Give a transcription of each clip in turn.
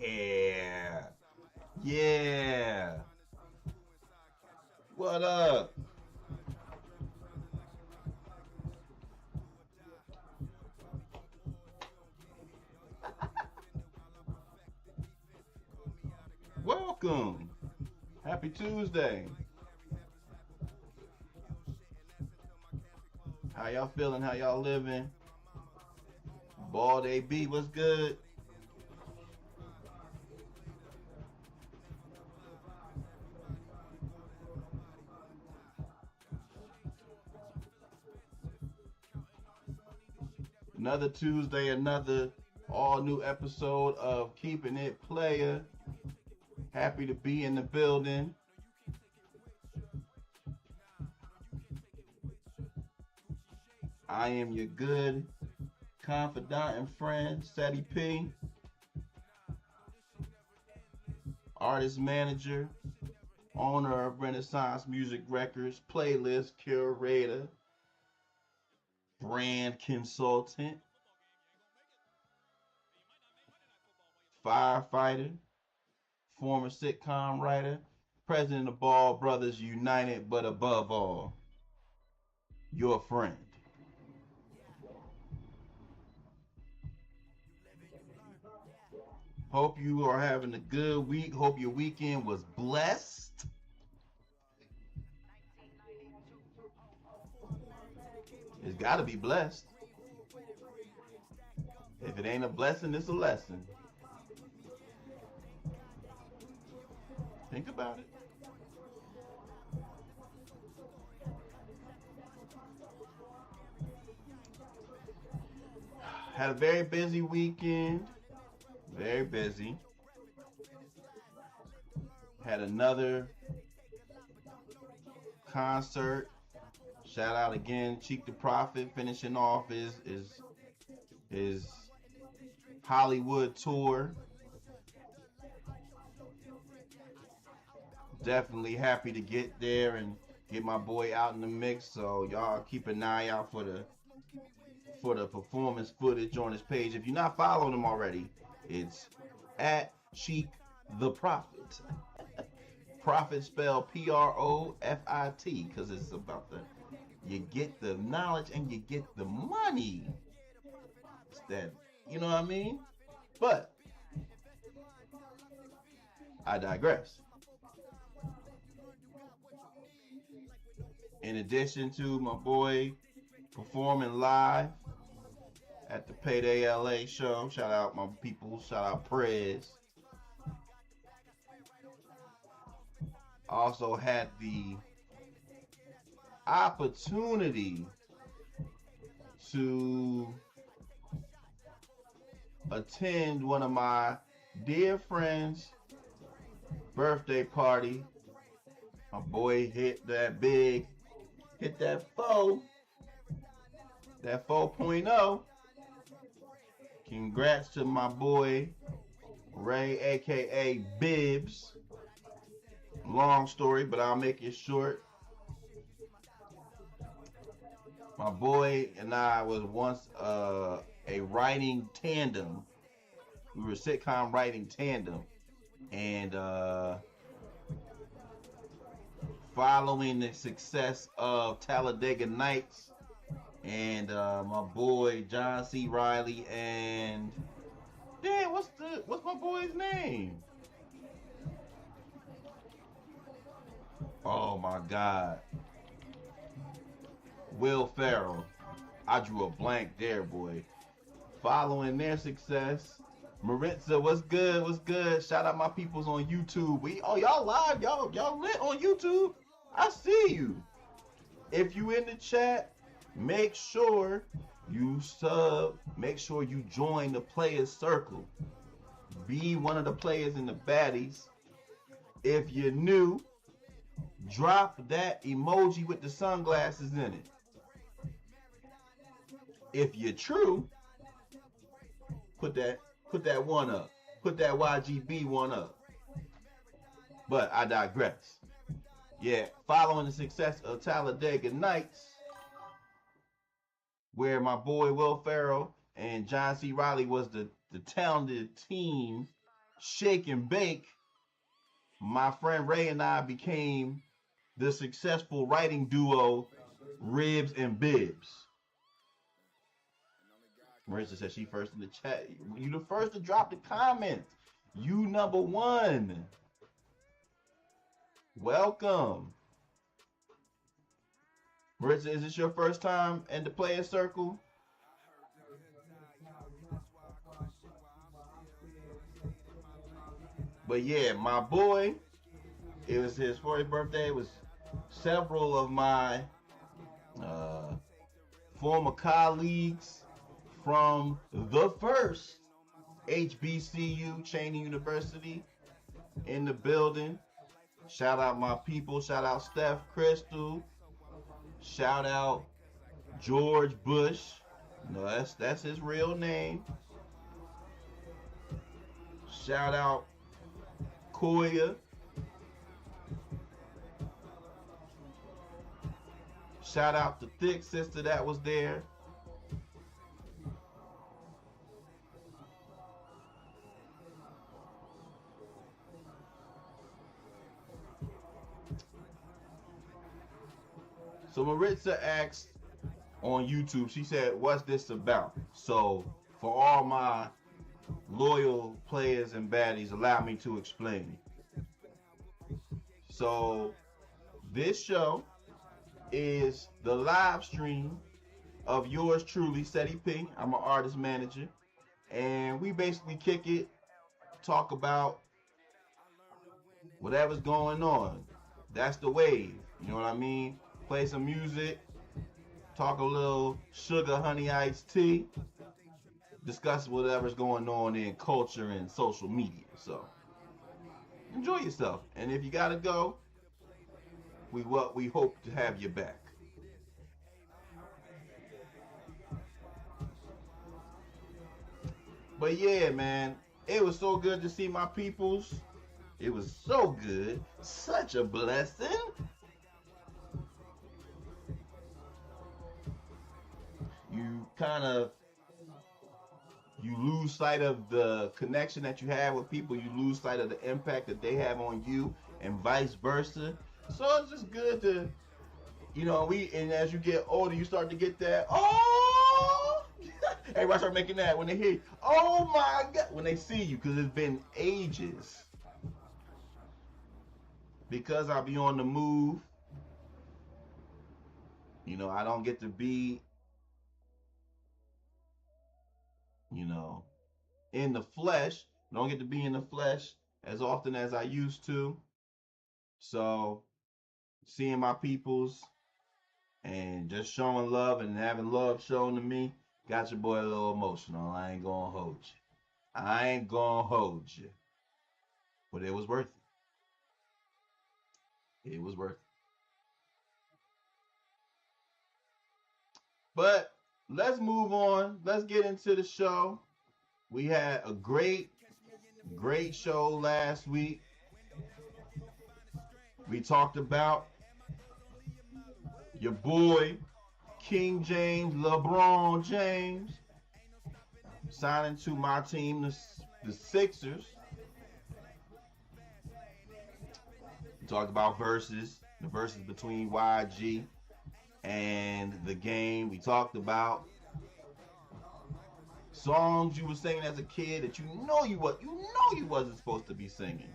Yeah. Yeah. What up? Welcome. Happy Tuesday. How y'all feeling? How y'all living? Bald AB, what's good? Another Tuesday, another all new episode of Keepin It Playa. Happy to be in the building. I am your good confidant and friend, Ceddy P, artist manager, owner of Renaissance Music Records, playlist curator, brand consultant, firefighter, former sitcom writer, president of Ball Brothers United, but above all, your friend. Hope you are having a good week. Hope your weekend was blessed. It's got to be blessed. If it ain't a blessing, it's a lesson. Think about it. Had a very busy weekend. Very busy. Had another concert. Shout out again, Cheek the Prophet, finishing off his Hollywood tour. Definitely happy to get there and get my boy out in the mix. So y'all keep an eye out for the performance footage on his page. If you're not following him already, it's at Cheek the Prophet. Prophet spelled Profit, because it's about you get the knowledge and you get the money. It's that, you know what I mean? But I digress. In addition to my boy performing live at the Payday LA show, shout out my people, shout out Prez. Also had the opportunity to attend one of my dear friends' birthday party. My boy hit that 4.0. Congrats to my boy Ray, aka Bibs. Long story, but I'll make it short. My boy and I was once a writing tandem. We were a sitcom writing tandem. And following the success of Talladega Nights and my boy John C. Reilly and damn, what's my boy's name? Oh my God, Will Ferrell. I drew a blank there, boy. Following their success, Maritza, what's good? What's good? Shout out my peoples on YouTube. Y'all live, y'all lit on YouTube. I see you. If you in the chat, make sure you sub. Make sure you join the players circle. Be one of the players in the baddies. If you're new, drop that emoji with the sunglasses in it. If you're true, put that one up. Put that YGB one up. But I digress. Yeah, following the success of Talladega Nights, where my boy Will Ferrell and John C. Reilly was the talented team shake and bake, my friend Ray and I became the successful writing duo Ribs and Bibs. Marissa said she first in the chat. You the first to drop the comment. You number one. Welcome. Marissa, is this your first time in the player circle? But yeah, my boy, it was his 40th birthday. It was several of my former colleagues from the first HBCU, Cheney University, in the building. Shout out my people. Shout out Steph Crystal. Shout out George Bush. No, that's his real name. Shout out Koya. Shout out the thick sister that was there. So Maritza asked on YouTube, she said, what's this about? So for all my loyal players and baddies, allow me to explain. So this show is the live stream of yours truly, Ceddy P. I'm an artist manager. And we basically kick it, talk about whatever's going on. That's the wave. You know what I mean? Play some music, talk a little sugar, honey, iced tea, discuss whatever's going on in culture and social media. So enjoy yourself. And if you gotta go, we hope to have you back. But yeah, man, it was so good to see my peoples. It was so good. Such a blessing. You lose sight of the connection that you have with people. You lose sight of the impact that they have on you, and vice versa. So it's just good to, and as you get older, you start to get that, oh, everybody start making that when they hear you, oh my God, when they see you, because it's been ages. Because I'll be on the move, I don't get to be, in the flesh. Don't get to be in the flesh as often as I used to. So seeing my peoples and just showing love and having love shown to me got your boy a little emotional. I ain't gonna hold you. But it was worth it. It was worth it. But let's move on. Let's get into the show. We had a great show last week. We talked about your boy, King James, LeBron James, signing to my team, the Sixers. We talked about Verzuz, the Verzuz between YG and The Game. We talked about songs you were singing as a kid that you wasn't supposed to be singing.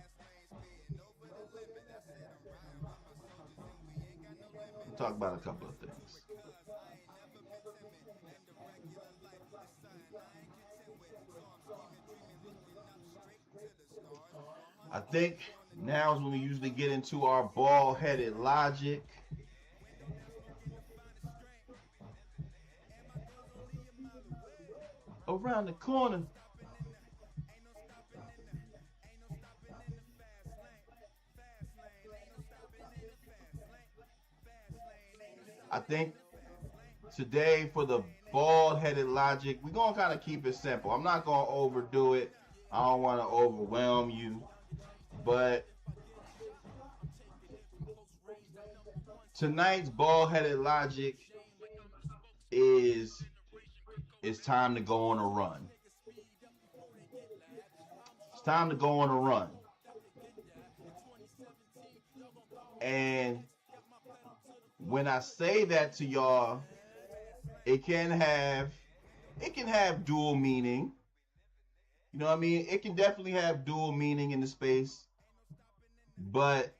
We'll talk about a couple of things. I think now is when we usually get into our bald-headed logic. Around the corner. I think today for the bald-headed logic, we're going to kind of keep it simple. I'm not going to overdo it. I don't want to overwhelm you. But tonight's bald-headed logic is it's time to go on a run. It's time to go on a run. And when I say that to y'all, it can have dual meaning. You know what I mean? It can definitely have dual meaning in the space. But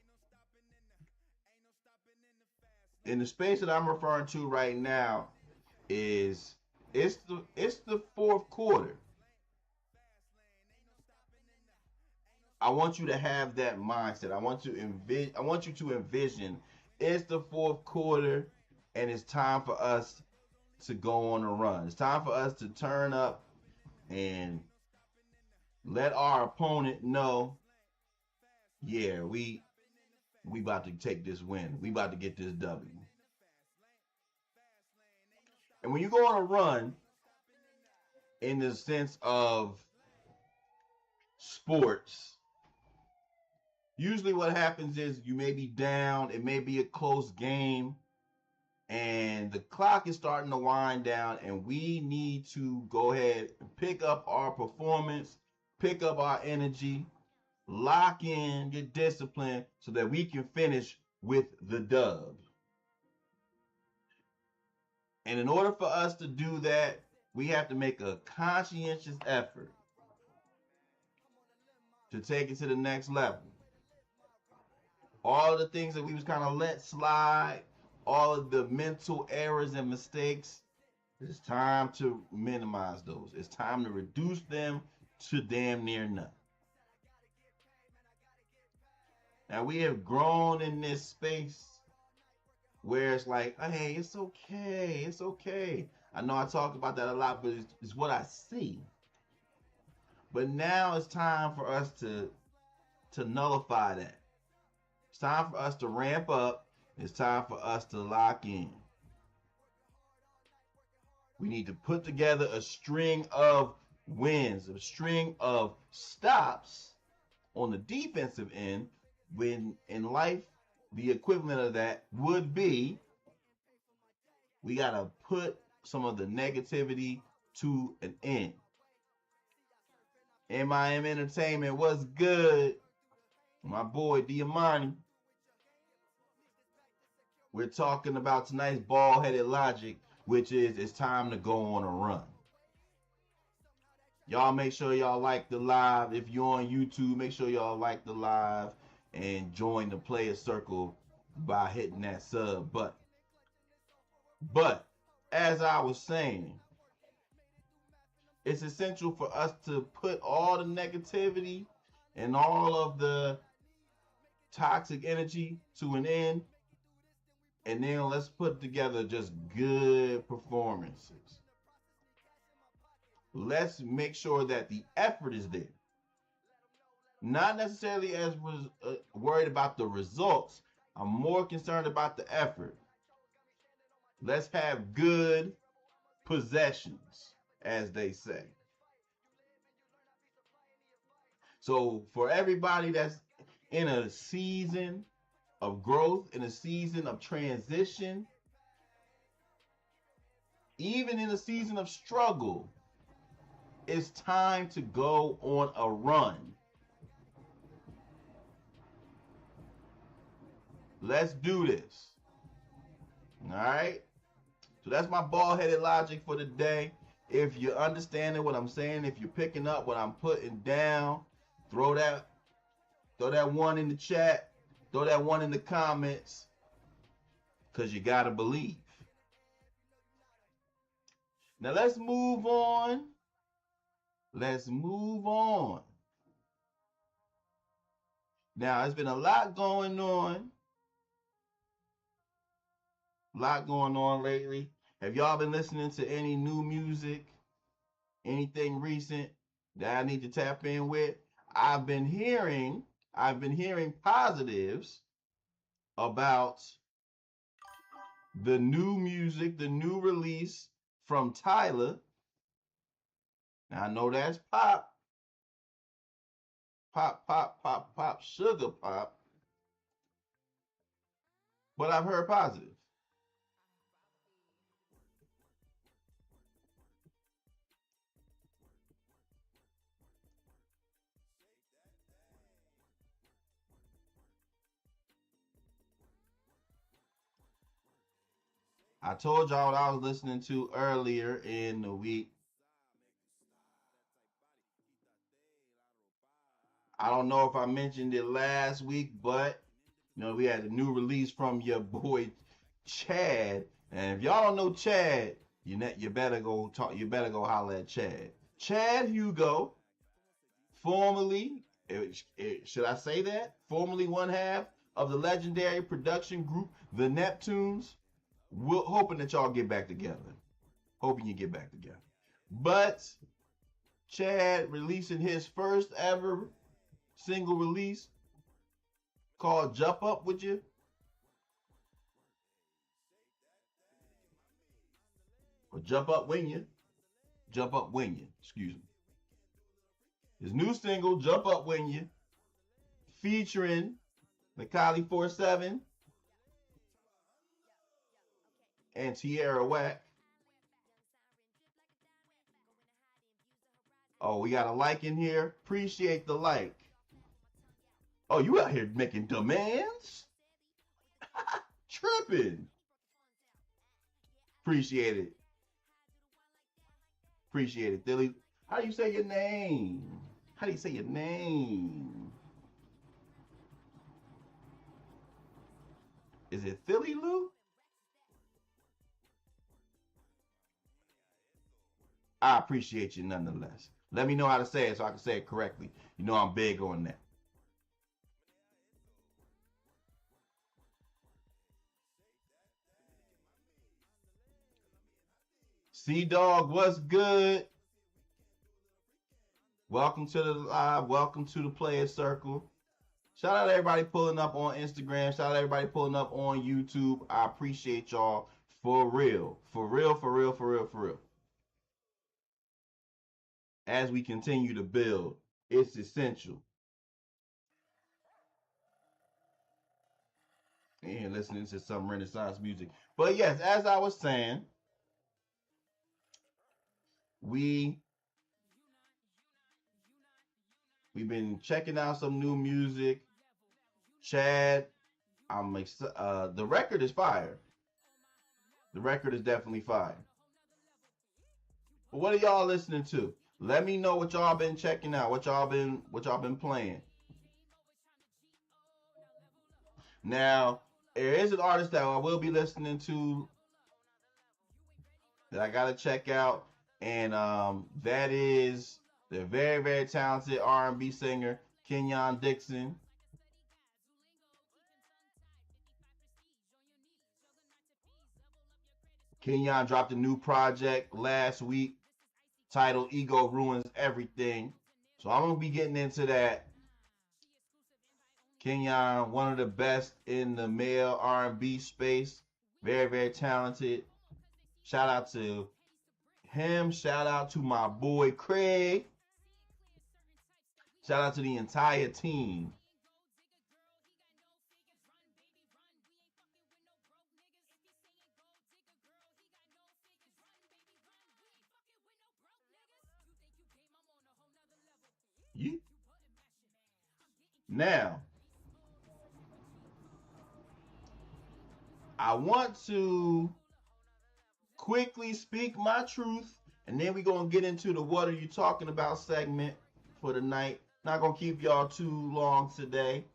in the space that I'm referring to right now is it's the fourth quarter. I want you to have that mindset. I want you to envision it's the fourth quarter and it's time for us to go on a run. It's time for us to turn up and let our opponent know, yeah, we about to take this win. We about to get this W. And when you go on a run, in the sense of sports, usually what happens is you may be down, it may be a close game, and the clock is starting to wind down, and we need to go ahead and pick up our performance, pick up our energy, lock in, get disciplined so that we can finish with the dub. And in order for us to do that, we have to make a conscientious effort to take it to the next level. All of the things that we was kind of let slide, all of the mental errors and mistakes, it's time to minimize those. It's time to reduce them to damn near none. Now, we have grown in this space where it's like, hey, it's okay, it's okay. I know I talk about that a lot, but it's what I see. But now it's time for us to nullify that. It's time for us to ramp up. It's time for us to lock in. We need to put together a string of wins, a string of stops on the defensive end, when in life, the equivalent of that would be, we got to put some of the negativity to an end. MIM Entertainment, what's good? My boy Diamani. We're talking about tonight's bald-headed logic, which is it's time to go on a run. Y'all make sure y'all like the live. If you're on YouTube, make sure y'all like the live and join the player circle by hitting that sub button. But as I was saying, it's essential for us to put all the negativity and all of the toxic energy to an end, and then let's put together just good performances. Let's make sure that the effort is there. Not necessarily as was worried about the results. I'm more concerned about the effort. Let's have good possessions, as they say. So for everybody that's in a season of growth, in a season of transition, even in a season of struggle, it's time to go on a run. Let's do this. All right? So that's my bald-headed logic for the day. If you're understanding what I'm saying, if you're picking up what I'm putting down, throw that one in the chat, throw that one in the comments, because you got to believe. Now let's move on. Let's move on. Now, there's been a lot going on. Lately. Have y'all been listening to any new music? Anything recent that I need to tap in with? I've been hearing positives about the new music, the new release from Tyler. Now I know that's pop, sugar pop, but I've heard positive. I told y'all what I was listening to earlier in the week. I don't know if I mentioned it last week, but we had a new release from your boy Chad. And if y'all don't know Chad, you better go talk. You better go holler at Chad. Chad Hugo, formerly, should I say that? Formerly one half of the legendary production group The Neptunes. Hoping that y'all get back together. Hoping you get back together. But Chad releasing his first ever single release called Jump Up With You. Or Jump Up When You. Jump Up When You, excuse me. His new single, Jump Up When You, featuring Macaulay 47 and Tierra Whack. Oh, we got a like in here. Appreciate the like. Oh, you out here making demands? Tripping. Appreciate it. Appreciate it, Dilly. How do you say your name? How do you say your name? Is it Philly Lou? I appreciate you nonetheless. Let me know how to say it so I can say it correctly. You know I'm big on that. C-Dog, what's good? Welcome to the live. Welcome to the Playas Circle. Shout out to everybody pulling up on Instagram. Shout out to everybody pulling up on YouTube. I appreciate y'all for real. For real, for real, for real, for real. As we continue to build, it's essential. And listening to some Renaissance music. But yes, as I was saying, we've been checking out some new music. Chad, the record is fire. The record is definitely fire. But what are y'all listening to? Let me know what y'all been checking out. What y'all been playing. Now, there is an artist that I will be listening to that I gotta check out, and that is the very, very talented R&B singer Kenyon Dixon. Kenyon dropped a new project last week titled Ego Ruins Everything. So I'm going to be getting into that. Kenyon, one of the best in the male R&B space. Very, very talented. Shout out to him. Shout out to my boy Craig. Shout out to the entire team. Yeah. Now, I want to quickly speak my truth, and then we're going to get into the What Are You Talking About segment for the night. Not going to keep y'all too long today.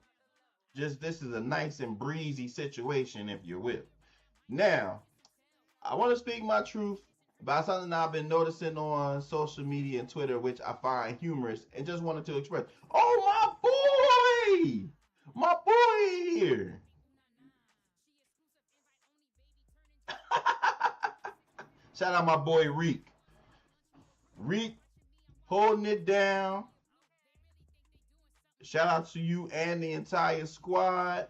Just this is a nice and breezy situation, if you will. Now, I want to speak my truth about something I've been noticing on social media and Twitter, which I find humorous, and just wanted to express. Oh, my boy here. Shout out my boy Reek. Reek holding it down. Shout out to you and the entire squad.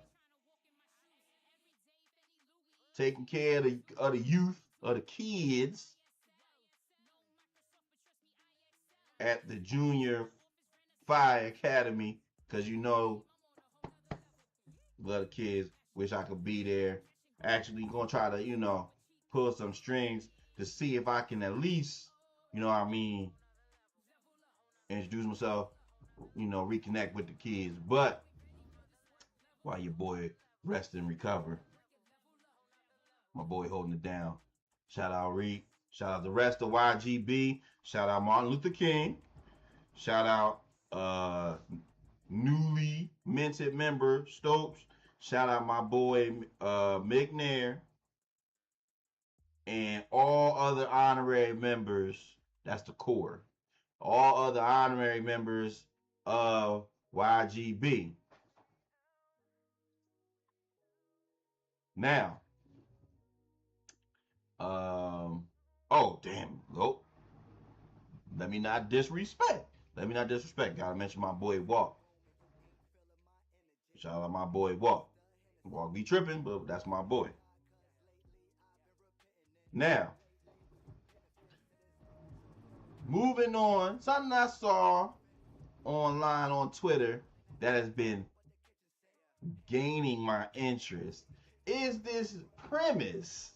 Taking care of the youth, of the kids at the Junior Fire Academy. Because love the kids. Wish I could be there. Actually going to try to, pull some strings to see if I can at least, introduce myself, reconnect with the kids. But while your boy rest and recover, My boy holding it down. Shout out Reed. Shout out the rest of YGB. Shout out Martin Luther King. Shout out newly minted member Stokes. Shout out my boy McNair. And all other honorary members. That's the core. All other honorary members of YGB. Now, oh damn, go. Let me not disrespect. Gotta mention my boy Walk. Shout out my boy Walk. Walk be tripping, but that's my boy. Now, moving on, something I saw online on Twitter that has been gaining my interest is this premise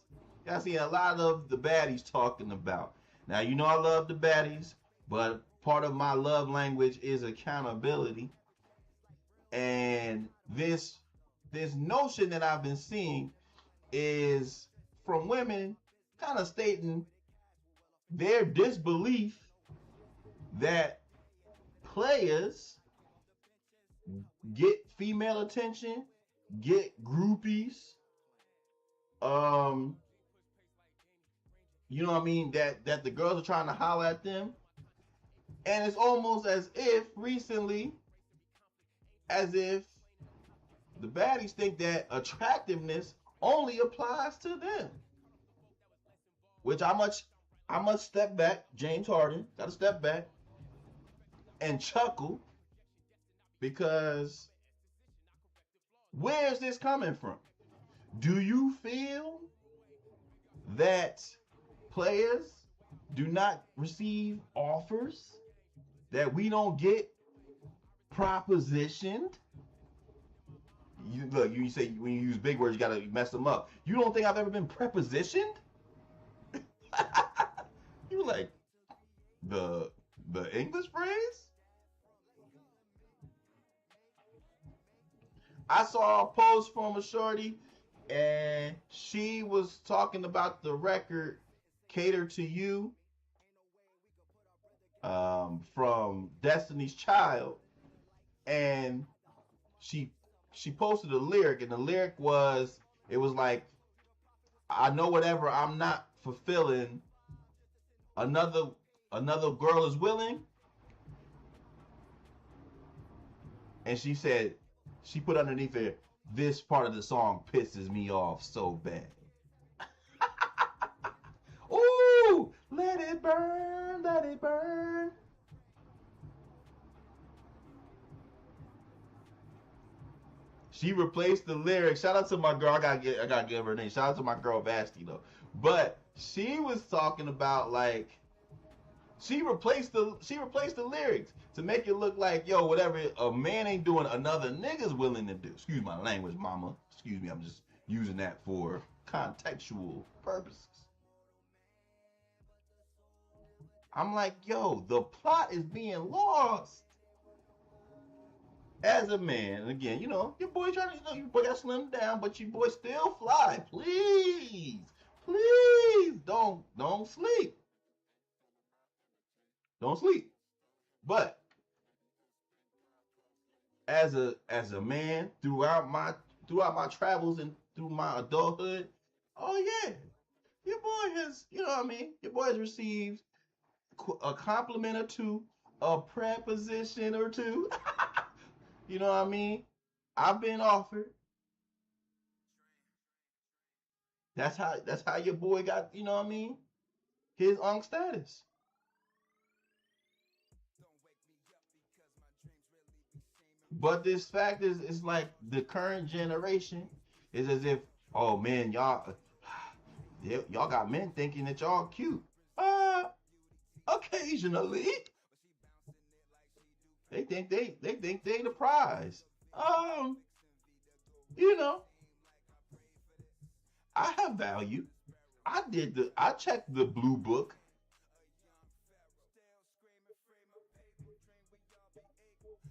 I see a lot of the baddies talking about. Now, you know I love the baddies, but part of my love language is accountability. And this notion that I've been seeing is from women kind of stating their disbelief that players get female attention, get groupies, you know what I mean, that the girls are trying to holler at them. And it's almost as if recently, as if the baddies think that attractiveness only applies to them. Which I must step back, James Harden, gotta step back and chuckle, because where's this coming from? Do you feel that players do not receive offers, that we don't get propositioned? Look, you say when you use big words, you gotta mess them up. You don't think I've ever been prepositioned? You like the English phrase? I saw a post from a shorty, and she was talking about the record "Cater to You" from Destiny's Child, and she posted a lyric, and the lyric was, it was like, I know whatever I'm not fulfilling, another girl is willing. And she said, she put underneath it, this part of the song pisses me off so bad. Ooh, let it burn, let it burn. She replaced the lyrics. Shout out to my girl. I gotta give her name. Shout out to my girl Vasti though. But she was talking about, like, she replaced the lyrics to make it look like, yo, whatever a man ain't doing, another nigga's willing to do. Excuse my language, mama. Excuse me. I'm just using that for contextual purposes. I'm like, yo, the plot is being lost. As a man, again, you know, your boy trying to, you know, your boy got slimmed down, but your boy still fly. Please, don't sleep. Don't sleep. But as a man, throughout my travels and through my adulthood, oh yeah, your boy has, you know what I mean, your boy has received a compliment or two, a preposition or two. You know what I mean? I've been offered. That's how your boy got, you know what I mean, his status. But this fact is like the current generation is as if, oh man, y'all got men thinking that y'all cute. Occasionally. They think they the prize. You know, I have value. I checked the blue book.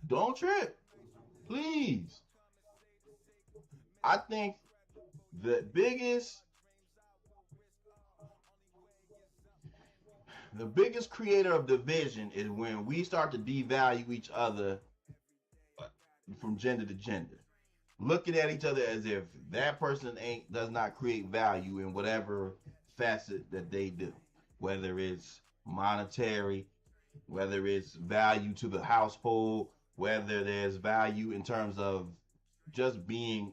Don't trip. Please. I think the biggest The biggest creator of division is when we start to devalue each other from gender to gender, looking at each other as if that person does not create value in whatever facet that they do, whether it's monetary, whether it's value to the household, whether there's value in terms of just being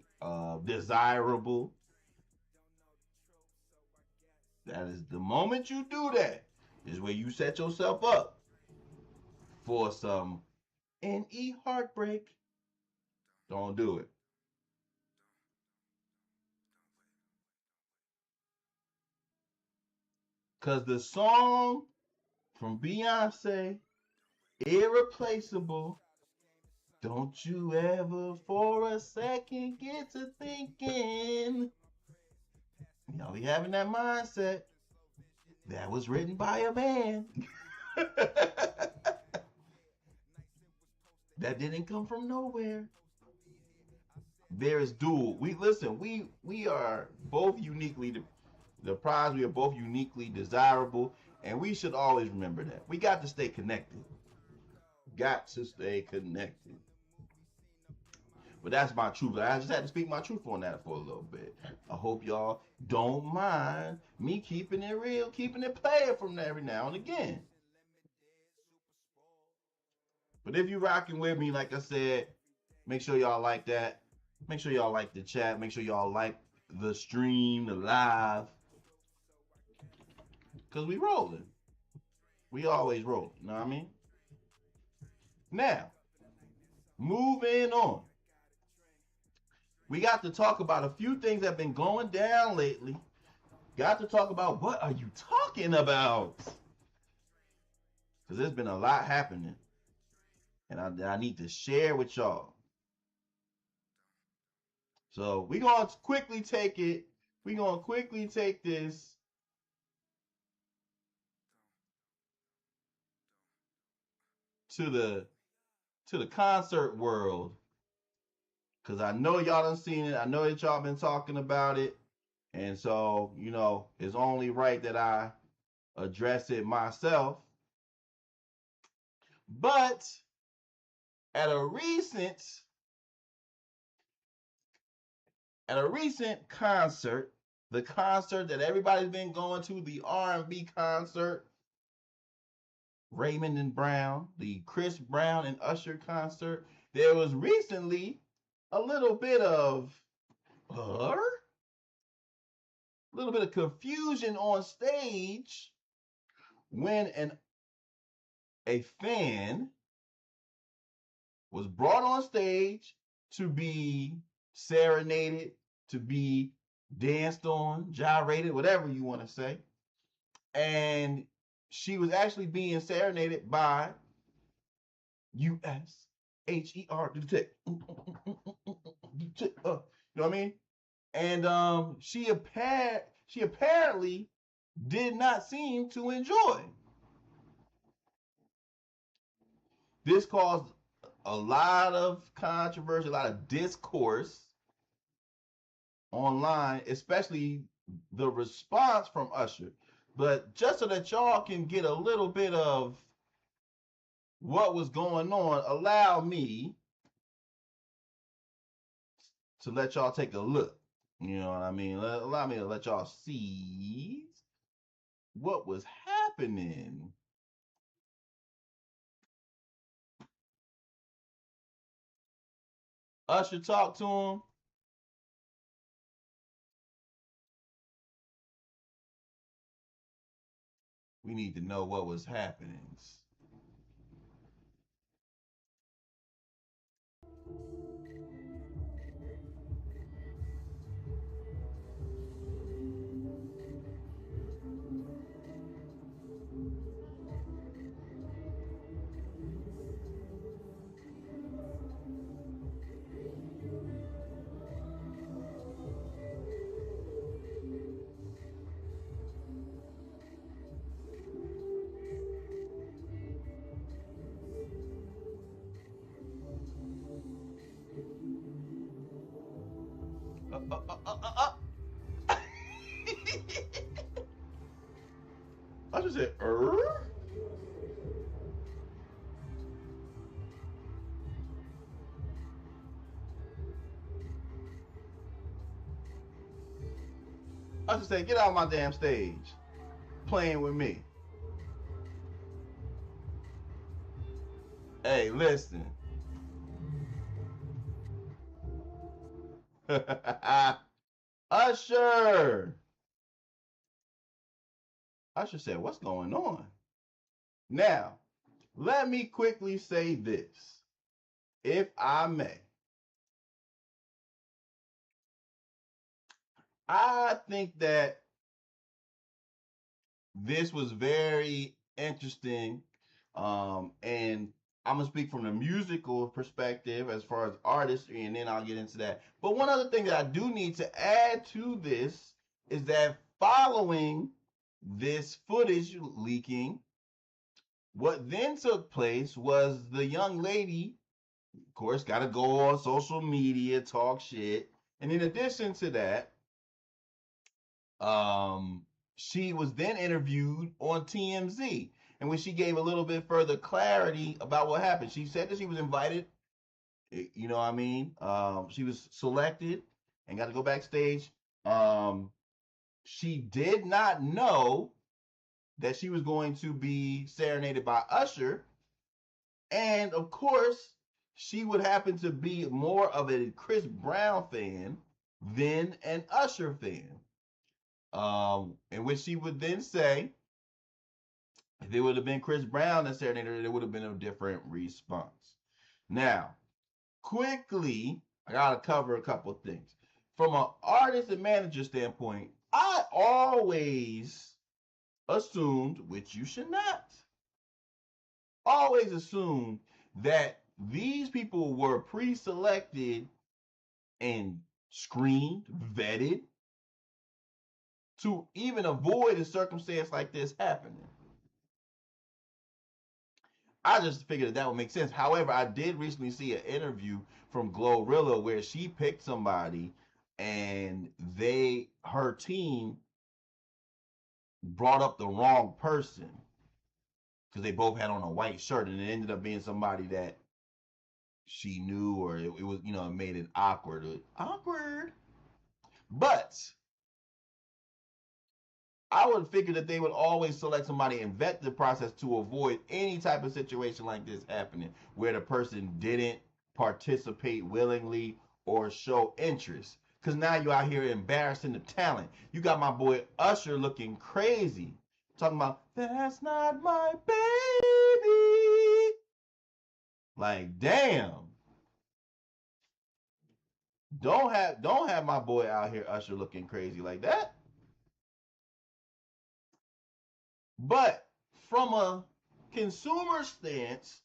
desirable. That is the moment you do that is where you set yourself up for some NE heartbreak. Don't do it. Because the song from Beyonce, Irreplaceable, don't you ever for a second get to thinking. Y'all be having that mindset. That was written by a man. That didn't come from nowhere. There is dual. We are both uniquely the prize. We are both uniquely desirable, and we should always remember that. We got to stay connected. Got to stay connected. But that's my truth. I just had to speak my truth on that for a little bit. I hope y'all don't mind me keeping it real, keeping it playing from every now and again. But if you're rocking with me, like I said, make sure y'all like that. Make sure y'all like the chat. Make sure y'all like the stream, the live. Because we rolling. We always rolling. You know what I mean? Now, moving on. We got to talk about a few things that have been going down lately. Got to talk about what are you talking about? Because there's been a lot happening. And I need to share with y'all. So we're going to quickly take it. We're going to quickly take this to the concert world. Because I know y'all done seen it. I know that y'all been talking about it. And so, you know, it's only right that I address it myself. But at a recent concert, the concert that everybody's been going to, the R&B concert, Raymond and Brown, the Chris Brown and Usher concert, there was recently a little bit of confusion on stage when a fan was brought on stage to be serenaded, to be danced on, gyrated, whatever you want to say. And she was actually being serenaded by USHER, you know what I mean? And she apparently did not seem to enjoy. This caused a lot of controversy, a lot of discourse online, especially the response from Usher. But just so that y'all can get a little bit of what was going on, allow me to let y'all take a look. You know what I mean? Allow me to let y'all see what was happening. Usher talked to him. We need to know what was happening. Usher said, Usher said, get out of my damn stage, playing with me. Hey, listen. Usher. Usher said, what's going on? Now, let me quickly say this, if I may. I think that this was very interesting. And I'm going to speak from the musical perspective as far as artistry, and then I'll get into that. But one other thing that I do need to add to this is that following this footage leaking, what then took place was the young lady, of course, got to go on social media, talk shit. And in addition to that, she was then interviewed on TMZ, and when she gave a little bit further clarity about what happened, she said that she was invited, you know what I mean? She was selected and got to go backstage. She did not know that she was going to be serenaded by Usher. And of course, she would happen to be more of a Chris Brown fan than an Usher fan. In which she would then say, if it would have been Chris Brown that serenaded her, it would have been a different response. Now, quickly, I gotta cover a couple of things. From an artist and manager standpoint, I always assumed, which you should not, always assumed that these people were pre-selected and screened, vetted, to even avoid a circumstance like this happening. I just figured that would make sense. However, I did recently see an interview from Glorilla where she picked somebody and her team brought up the wrong person because they both had on a white shirt, and it ended up being somebody that she knew, or it was, you know, it made it awkward. But I would figure that they would always select somebody and vet the process to avoid any type of situation like this happening, where the person didn't participate willingly or show interest. Because now you're out here embarrassing the talent. You got my boy Usher looking crazy, talking about, that's not my baby. Like, damn. Don't have my boy out here Usher looking crazy like that. But from a consumer stance,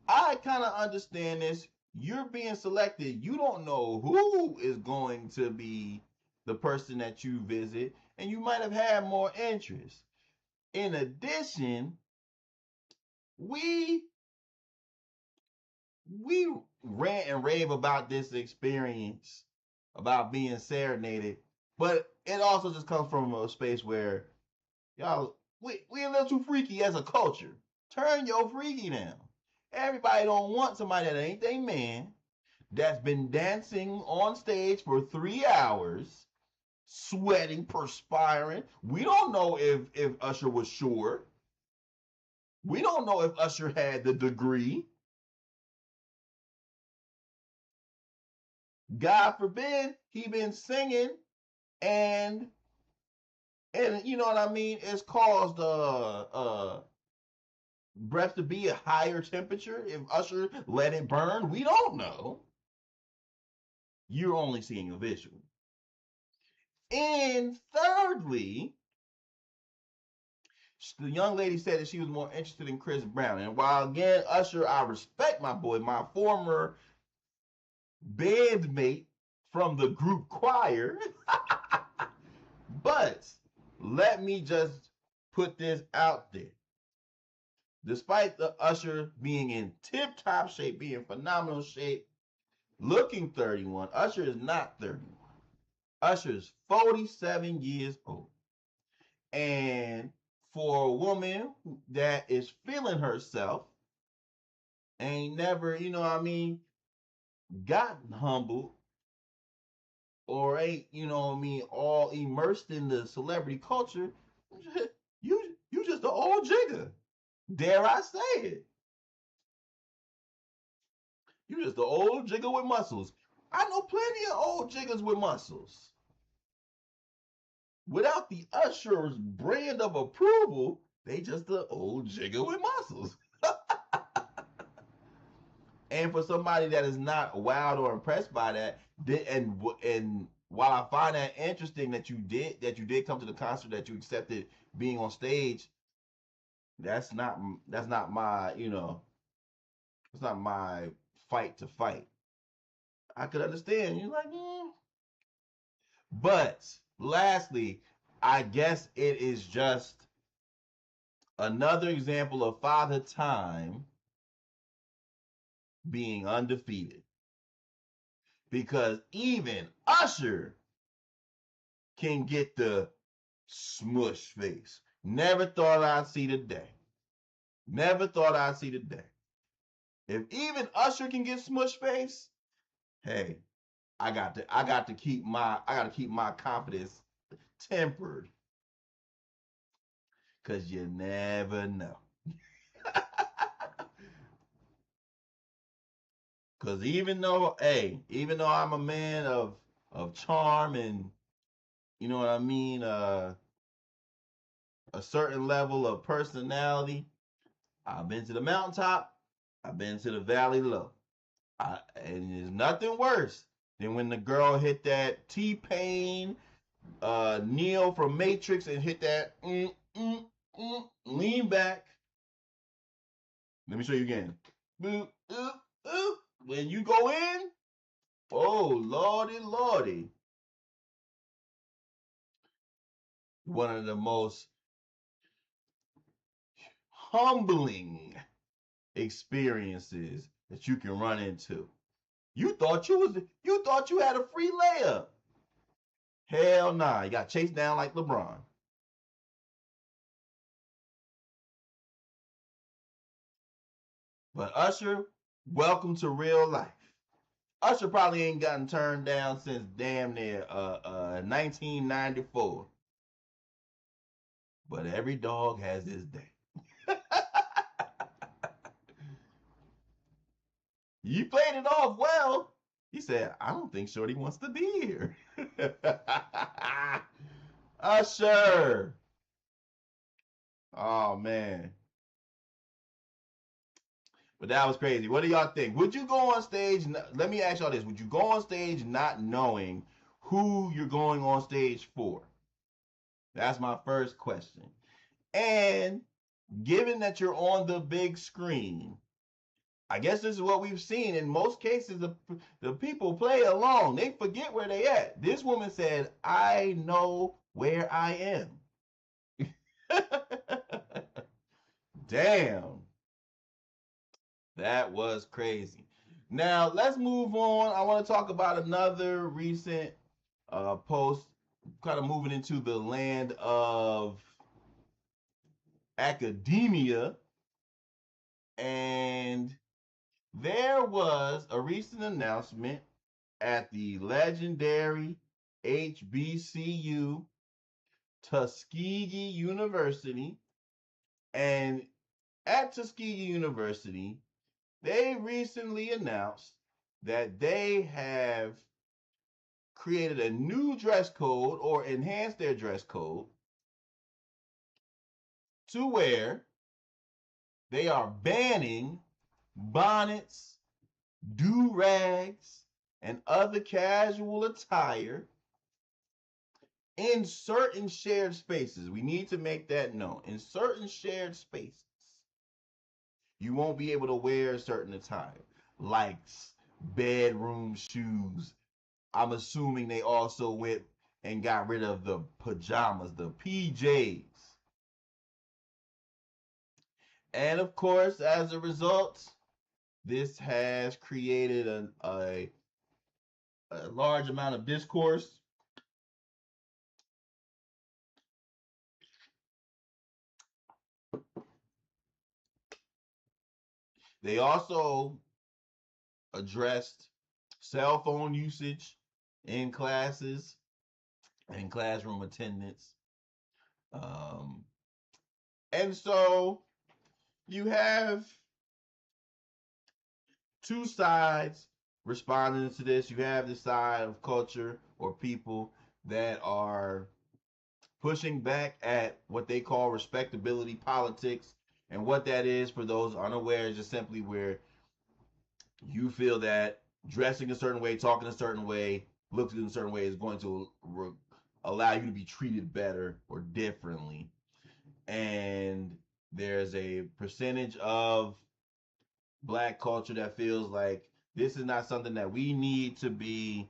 I kind of understand this. You're being selected. You don't know who is going to be the person that you visit, and you might have had more interest. In addition, we rant and rave about this experience, about being serenaded, but it also just comes from a space where y'all, we a little too freaky as a culture. Turn your freaky down. Everybody don't want somebody that ain't they man, that's been dancing on stage for 3 hours, sweating, perspiring. We don't know if Usher was sure. We don't know if Usher had the degree. God forbid he been singing and you know what I mean, it's caused breath to be a higher temperature. If Usher let it burn, we don't know. You're only seeing a visual. And thirdly, the young lady said that she was more interested in Chris Brown. And while again, Usher, I respect my boy, my former bandmate from the group Choir, but let me just put this out there. Despite the Usher being in tip-top shape, being phenomenal shape, looking 31, Usher is not 31. Usher is 47 years old. And for a woman that is feeling herself, ain't never, you know what I mean, gotten humbled, or ain't, you know what I mean, all immersed in the celebrity culture, you just an old jigger. Dare I say it? You just an old jigger with muscles. I know plenty of old jiggers with muscles. Without the Usher's brand of approval, they just an old jigger with muscles. And for somebody that is not wowed or impressed by that, and while I find that interesting that you did come to the concert, that you accepted being on stage, that's not my, you know, it's not my fight to fight. I could understand. You're like, But lastly, I guess it is just another example of Father Time being undefeated. Because even Usher can get the smush face. Never thought I'd see the day. Never thought I'd see the day. If even Usher can get smush face, hey, I got to keep my confidence tempered. Cause you never know. Cause even though I'm a man of charm and, you know what I mean, a certain level of personality, I've been to the mountaintop, I've been to the valley low. And there's nothing worse than when the girl hit that T-Pain, Neo from Matrix, and hit that lean back. Let me show you again. When you go in, oh lordy, lordy. One of the most humbling experiences that you can run into. You thought you had a free layup. Hell nah, you got chased down like LeBron. But Usher, welcome to real life. Usher probably ain't gotten turned down since damn near 1994. But every dog has his day. You played it off well. He said, I don't think Shorty wants to be here. Usher. Oh, man. But that was crazy. What do y'all think? Would you go on stage? Let me ask y'all this. Would you go on stage not knowing who you're going on stage for? That's my first question. And given that you're on the big screen, I guess this is what we've seen. In most cases, the people play along. They forget where they at. This woman said, I know where I am. Damn. That was crazy. Now, let's move on. I want to talk about another recent post, kind of moving into the land of academia. And there was a recent announcement at the legendary HBCU Tuskegee University. And at Tuskegee University, they recently announced that they have created a new dress code or enhanced their dress code to where they are banning bonnets, do-rags, and other casual attire in certain shared spaces. We need to make that known. In certain shared spaces, you won't be able to wear certain attire, like bedroom shoes. I'm assuming they also went and got rid of the pajamas, the PJs. And of course, as a result, this has created a large amount of discourse. They also addressed cell phone usage in classes and classroom attendance. Um, and so you have two sides responding to this. You have the side of culture or people that are pushing back at what they call respectability politics. And what that is, for those unaware, is just simply where you feel that dressing a certain way, talking a certain way, looking in a certain way is going to allow you to be treated better or differently. And there's a percentage of black culture that feels like this is not something that we need to be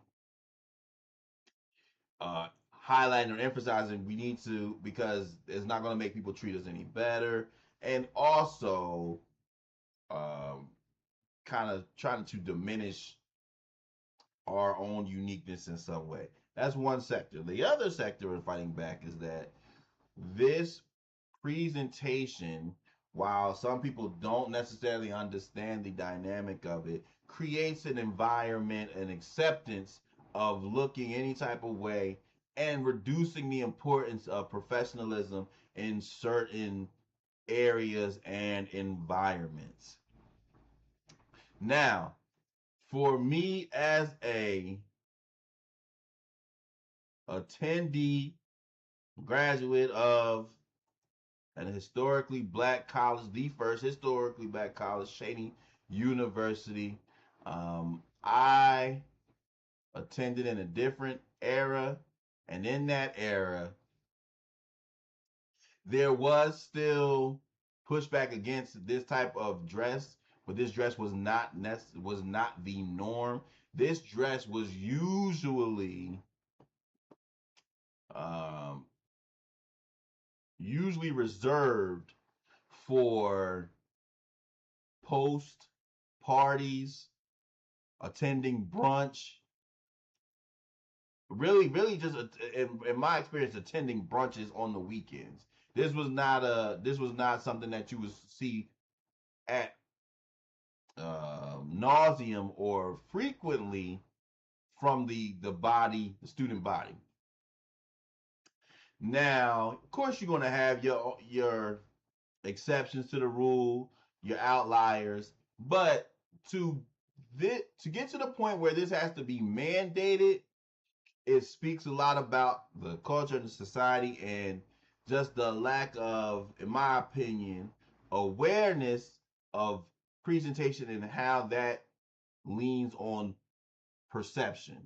uh, highlighting or emphasizing. We need to, because it's not going to make people treat us any better. And also, um, kind of trying to diminish our own uniqueness in some way. That's one sector. The other sector in fighting back is that this presentation, while some people don't necessarily understand the dynamic of it, creates an environment, an acceptance of looking any type of way and reducing the importance of professionalism in certain areas and environments. Now, for me as a attendee, graduate of an historically black college, the first historically black college, Ceddy University. I attended in a different era, and in that era, there was still pushback against this type of dress, but this dress was not the norm. This dress was um, usually reserved for post parties, attending brunch, really just in my experience, attending brunches on the weekends. This was not something that you would see at nauseum or frequently from the student body. Now, of course, you're going to have your exceptions to the rule, your outliers, but to to get to the point where this has to be mandated, it speaks a lot about the culture and the society and just the lack of, in my opinion, awareness of presentation and how that leans on perception.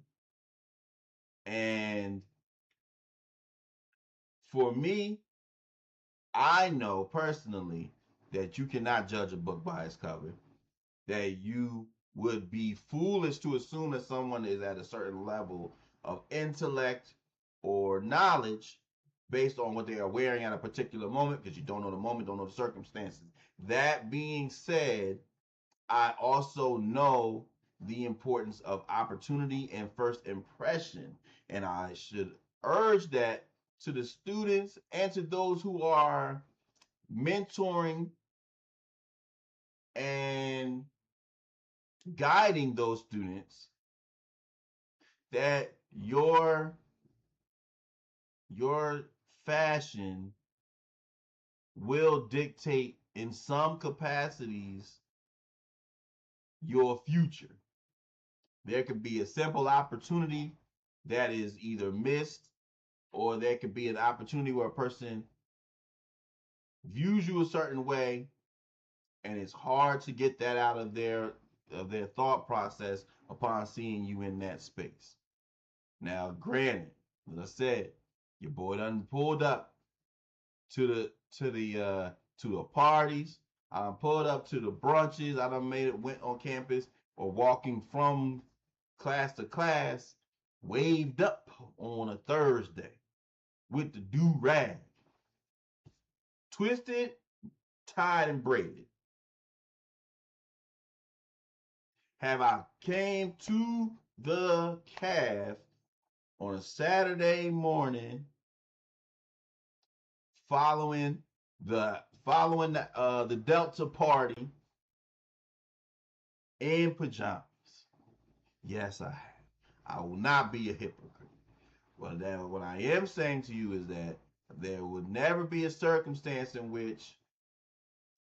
And for me, I know personally that you cannot judge a book by its cover, that you would be foolish to assume that someone is at a certain level of intellect or knowledge based on what they are wearing at a particular moment, because you don't know the moment, don't know the circumstances. That being said, I also know the importance of opportunity and first impression, and I should urge that to the students and to those who are mentoring and guiding those students, that your fashion will dictate in some capacities your future. There could be a simple opportunity that is either missed, or there could be an opportunity where a person views you a certain way and it's hard to get that out of their thought process upon seeing you in that space. Now, granted, as I said, your boy done pulled up to the parties. I done pulled up to the brunches. I done went on campus or walking from class to class, waved up on a Thursday with the do-rag, twisted, tied, and braided. Have I came to the calf on a Saturday morning following the Delta party in pajamas. Yes, I have. I will not be a hypocrite. Well, then what I am saying to you is that there would never be a circumstance in which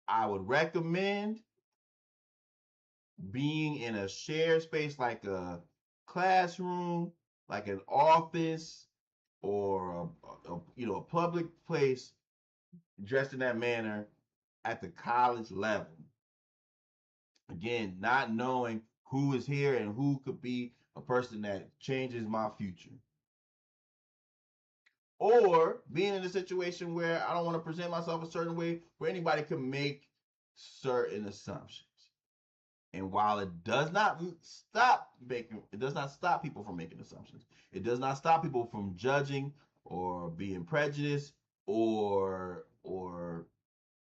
I would recommend being in a shared space like a classroom, like an office, or a public place dressed in that manner at the college level. Again, not knowing who is here and who could be a person that changes my future. Or being in a situation where I don't want to present myself a certain way where anybody can make certain assumptions. And while it does not stop people from making assumptions. It does not stop people from judging or being prejudiced or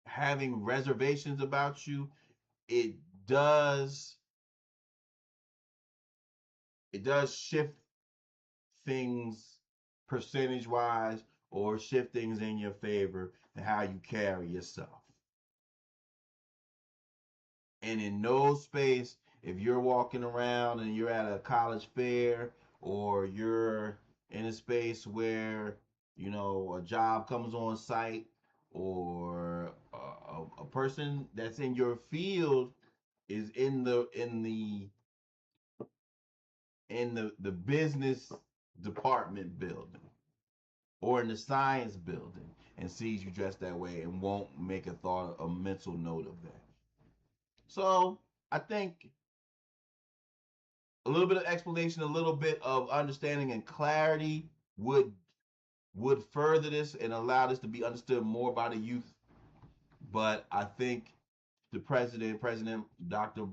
having reservations about you. It does shift things percentage wise or shift things in your favor and how you carry yourself. And in no space, if you're walking around and you're at a college fair or you're in a space where, a job comes on site or a person that's in your field is in the business department building or in the science building and sees you dressed that way and won't make a mental note of that. So I think a little bit of explanation, a little bit of understanding and clarity would further this and allow this to be understood more by the youth. But I think the President Dr.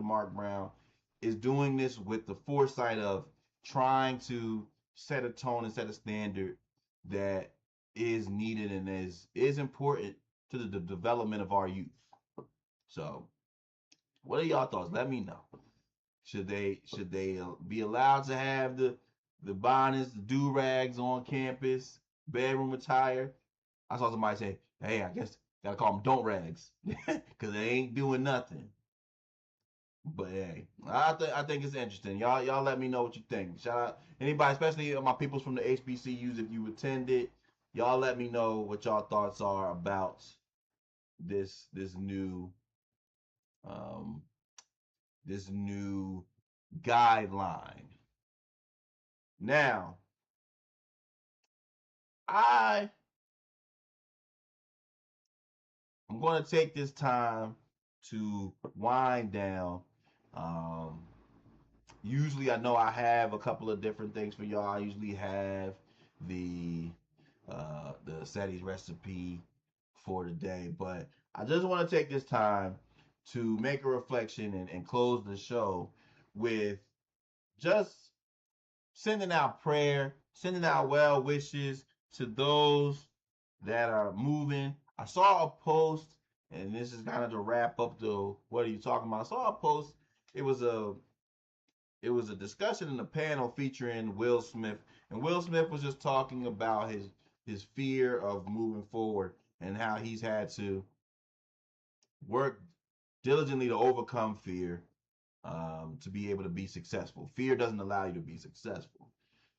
Mark Brown, is doing this with the foresight of trying to set a tone and set a standard that is needed and is important to the development of our youth. So, what are y'all thoughts? Let me know. Should they be allowed to have the bonnets, the do-rags on campus, bedroom attire? I saw somebody say, "Hey, I guess gotta call them don't rags because they ain't doing nothing." But hey, I think it's interesting. Y'all let me know what you think. Shout out anybody, especially my peoples from the HBCUs. If you attended, y'all let me know what y'all thoughts are about this new this new guideline. Now, I'm going to take this time to wind down. Usually, I know I have a couple of different things for y'all. I usually have the Ceddy's recipe for today, but I just want to take this time to make a reflection and close the show with just sending out prayer, sending out well wishes to those that are moving. I saw a post, and this is kind of to wrap up the what are you talking about? I saw a post. It was a discussion in a panel featuring Will Smith, and Will Smith was just talking about his fear of moving forward and how he's had to work diligently to overcome fear to be able to be successful. Fear doesn't allow you to be successful,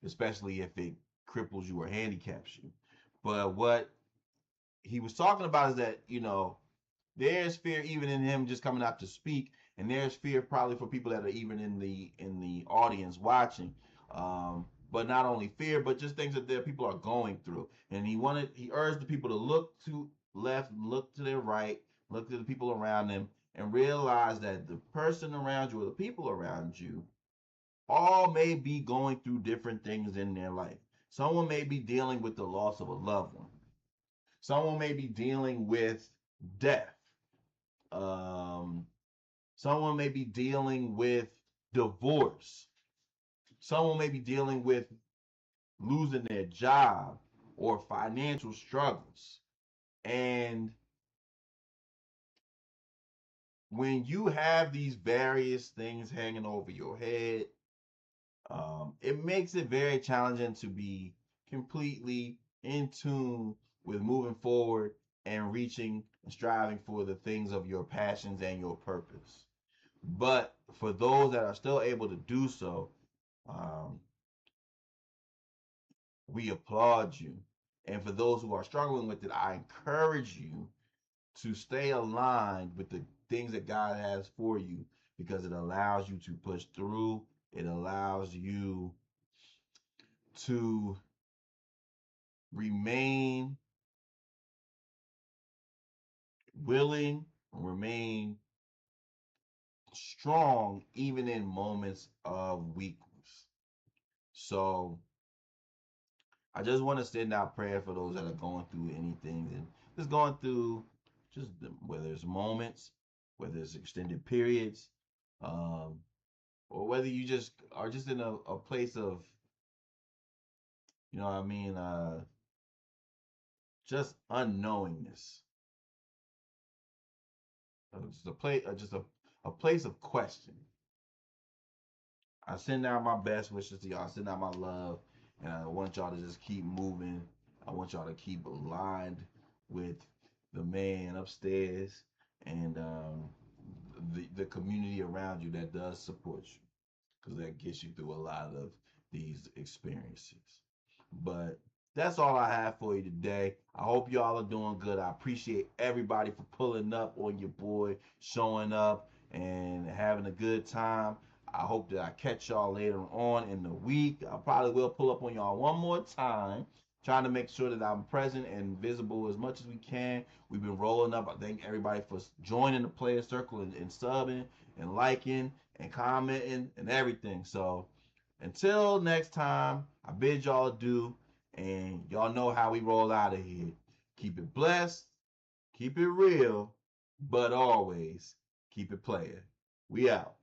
especially if it cripples you or handicaps you. But what he was talking about is that, there's fear even in him just coming out to speak, and there's fear probably for people that are even in the audience watching. But not only fear, but just things that their people are going through. And he urged the people to look to left, look to their right, look to the people around them, and realize that the person around you or the people around you all may be going through different things in their life. Someone may be dealing with the loss of a loved one. Someone may be dealing with death. Someone may be dealing with divorce. Someone may be dealing with losing their job or financial struggles. And when you have these various things hanging over your head, it makes it very challenging to be completely in tune with moving forward and reaching and striving for the things of your passions and your purpose. But for those that are still able to do so, um, we applaud you. And for those who are struggling with it, I encourage you to stay aligned with the things that God has for you, because it allows you to push through. It allows you to remain willing, remain strong, even in moments of weakness. So I just want to send out prayer for those that are going through anything and just going through whether it's moments, whether it's extended periods, um, or whether you just are just in a place of, you know what I mean, just unknowingness. Just a place, a place of question. I send out my best wishes to y'all. I send out my love, and I want y'all to just keep moving. I want y'all to keep aligned with the man upstairs and the community around you that does support you, because that gets you through a lot of these experiences. But that's all I have for you today. I hope y'all are doing good. I appreciate everybody for pulling up on your boy, showing up and having a good time. I hope that I catch y'all later on in the week. I probably will pull up on y'all one more time, trying to make sure that I'm present and visible as much as we can. We've been rolling up. I thank everybody for joining the player circle and subbing and liking and commenting and everything. So until next time, I bid y'all adieu, and y'all know how we roll out of here. Keep it blessed, keep it real, but always keep it playing. We out.